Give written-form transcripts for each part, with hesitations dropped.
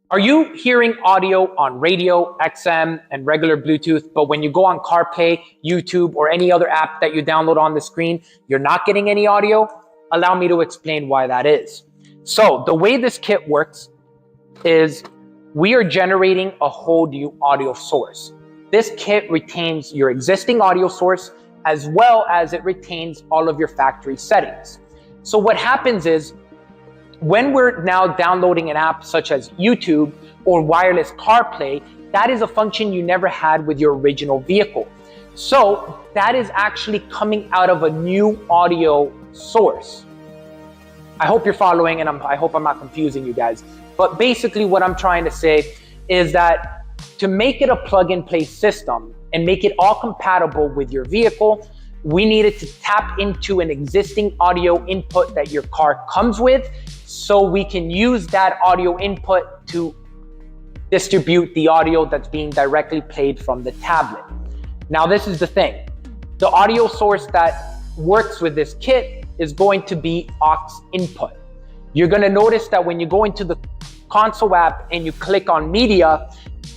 Are you hearing audio on radio, XM, and regular Bluetooth, but when you go on CarPlay, YouTube, or any other app that you download on the screen, you're not getting any audio? Allow me to explain why that is. So the way this kit works is we are generating a whole new audio source. This kit retains your existing audio source as well as it retains all of your factory settings. So what happens is, when we're now downloading an app such as YouTube or wireless CarPlay, that is a function you never had with your original vehicle. So that is actually coming out of a new audio source. I hope you're following, and I hope I'm not confusing you guys. But basically what I'm trying to say is that to make it a plug-and-play system and make it all compatible with your vehicle, we needed to tap into an existing audio input that your car comes with, so we can use that audio input to distribute the audio that's being directly played from the tablet. Now, this is the thing. The audio source that works with this kit is going to be AUX input. You're going to notice that when you go into the console app and you click on media,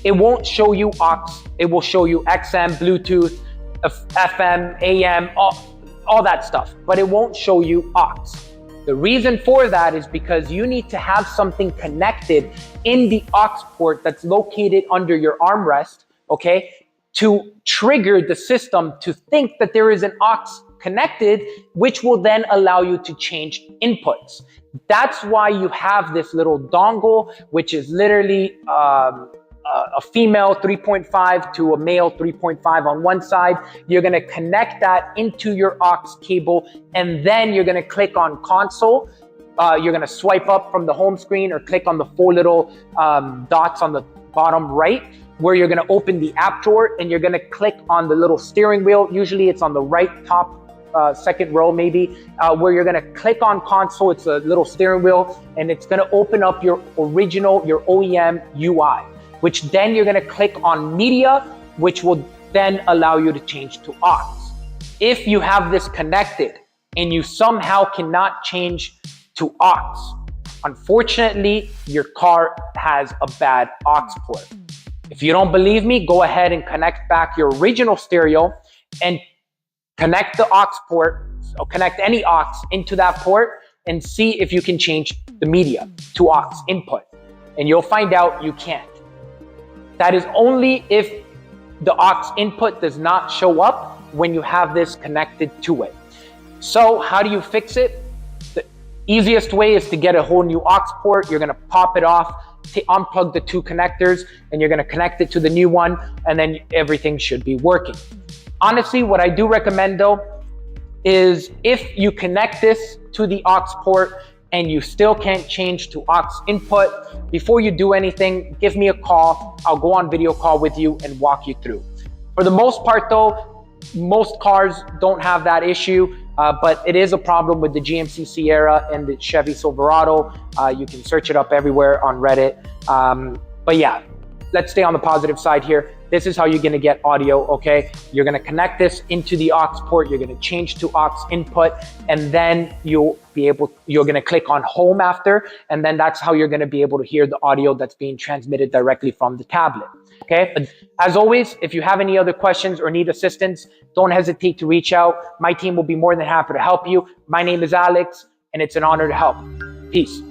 it won't show you AUX. It will show you XM, Bluetooth, FM, AM, all that stuff, but it won't show you AUX. The reason for that is because you need to have something connected in the AUX port that's located under your armrest, okay, to trigger the system to think that there is an AUX connected, which will then allow you to change inputs. That's why you have this little dongle, which is literally a female 3.5 to a male 3.5 on one side. You're going to connect that into your AUX cable, and then you're going to click on console. You're going to swipe up from the home screen or click on the four little dots on the bottom right, where you're going to open the app drawer, and you're going to click on the little steering wheel. Usually it's on the right top second row maybe, where you're going to click on console. It's a little steering wheel, and it's going to open up your original, your OEM UI, which then you're going to click on media, which will then allow you to change to AUX. If you have this connected and you somehow cannot change to AUX, unfortunately, your car has a bad AUX port. If you don't believe me, go ahead and connect back your original stereo and connect the AUX port, or connect any AUX into that port, and see if you can change the media to AUX input. And you'll find out you can't. That is only if the AUX input does not show up when you have this connected to it. So how do you fix it? The easiest way is to get a whole new AUX port. You're going to pop it off, unplug the two connectors, and you're going to connect it to the new one, and then everything should be working. Honestly, what I do recommend though is if you connect this to the AUX port and you still can't change to AUX input, before you do anything, give me a call. I'll go on video call with you and walk you through. For the most part though, most cars don't have that issue, but it is a problem with the GMC Sierra and the Chevy Silverado. You can search it up everywhere on Reddit. But yeah, let's stay on the positive side here. This is how you're going to get audio, okay? You're going to connect this into the AUX port. You're going to change to AUX input, and then you're going to click on home after, and then that's how you're going to be able to hear the audio that's being transmitted directly from the tablet, okay? As always, if you have any other questions or need assistance, don't hesitate to reach out. My team will be more than happy to help you. My name is Alex, and it's an honor to help. Peace.